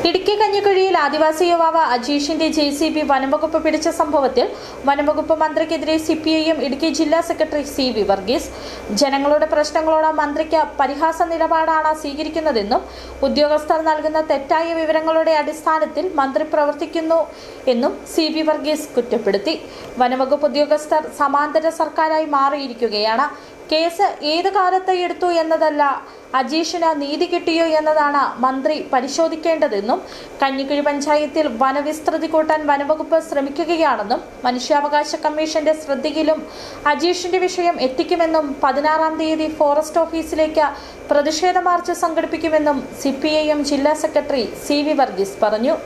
ഇടുക്കി കഞ്ഞിക്കുഴിയിൽ ആദിവാസി യുവാവ് അജീഷിന്റെ JCB വനംവകുപ്പ് പിടിച്ച സംഭവത്തിൽ വനംവകുപ്പ് മന്ത്രിക്കെതിരെ CPIM ഇടുക്കി ജില്ലാ സെക്രട്ടറി CV വർഗീസ് ജനങ്ങളുടെ പ്രശ്നങ്ങളോട് മന്ത്രിക്ക് പരിഹാസ നിലപാടാണ് സ്വീകരിക്കുന്നതെന്നും ഉദ്യോഗസ്ഥർ നൽകുന്ന തെറ്റായ വിവരങ്ങളുടെ അടിസ്ഥാനത്തിൽ മന്ത്രി പ്രവർത്തിക്കുന്നു എന്നും CV വർഗീസ് കുറ്റപ്പെടുത്തി. വനംവകുപ്പ് ഉദ്യോഗസ്ഥർ സമാന്തര സർക്കാരായി മാറിയിരിക്കുകയാണ്. കേസ് ഏത് കാലത്ത് എടുത്തു എന്നതല്ല, അജീഷിന് നീതി കിട്ടിയോ എന്നതാണ് മന്ത്രി പരിശോധിക്കേണ്ടതെന്നും കഞ്ഞിക്കുഴി പഞ്ചായത്തിൽ വനവിസ്തൃതി കൂട്ടാൻ വനംവകുപ്പ് ശ്രമിക്കുകയാണെന്നും മനുഷ്യാവകാശ കമ്മീഷന്റെ ശ്രദ്ധയിലും അജീഷിന്റെ വിഷയം എത്തിക്കുമെന്നും 16-ാം തീയതി ഫോറസ്റ്റ് ഓഫീസിലേക്ക് പ്രതിഷേധ മാർച്ച് സംഘടിപ്പിക്കുമെന്നും CPIM ജില്ലാ സെക്രട്ടറി CV വർഗീസ് പറഞ്ഞു.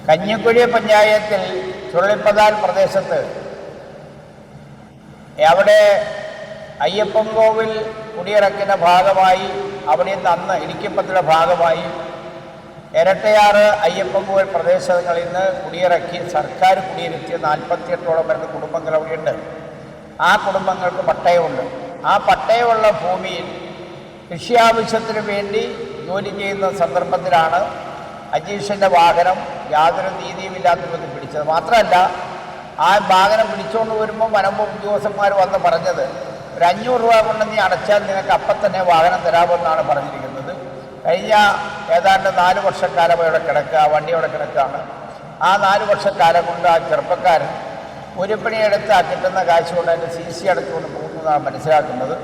കഞ്ഞിക്കുഴി പഞ്ചായത്തിൽ ചുഴലിപ്പതാൽ പ്രദേശത്ത് അവിടെ അയ്യപ്പൻകോവിൽ കുടിയിറക്കിൻ്റെ ഭാഗമായി അവിടെ നിന്ന് അന്ന് ഇടുക്കിപ്പത്തിൻ്റെ ഭാഗമായി ഇരട്ടയാറ് അയ്യപ്പൻകോവിൽ പ്രദേശങ്ങളിൽ നിന്ന് കുടിയിറക്കി സർക്കാർ കുടിയിരുത്തിയ 48ഓളം വരുന്ന കുടുംബങ്ങൾ അവിടെയുണ്ട്. ആ കുടുംബങ്ങൾക്ക് പട്ടയമുണ്ട്. ആ പട്ടയമുള്ള ഭൂമിയിൽ കൃഷി ആവശ്യത്തിന് വേണ്ടി ജോലി ചെയ്യുന്ന സന്ദർഭത്തിലാണ് അജീഷിൻ്റെ വാഹനം യാതൊരു നീതിയുമില്ലാത്ത വിധത്തിൽ പിടിച്ചത്. മാത്രമല്ല, ആ വാഹനം പിടിച്ചുകൊണ്ട് വരുമ്പോൾ വനംവകുപ്പ് ഉദ്യോഗസ്ഥന്മാർ വന്ന് പറഞ്ഞത് ഒരു 500 രൂപ കൊണ്ട് നീ അടച്ചാൽ നിനക്ക് അപ്പം തന്നെ വാഹനം തരാമെന്നാണ് പറഞ്ഞിരിക്കുന്നത്. കഴിഞ്ഞ ഏതാണ്ട് 4 വർഷക്കാലം അവിടെ കിടക്കുക, വണ്ടി അവിടെ കിടക്കുകയാണ്. ആ 4 വർഷക്കാലം കൊണ്ട് ആ ചെറുപ്പക്കാരൻ ഒരു പണിയെടുത്ത് ആ കിട്ടുന്ന കാശ് കൊണ്ട് അതിൻ്റെ CC അടച്ചുകൊണ്ട് പോകുന്നതാണ് മനസ്സിലാക്കുന്നത്.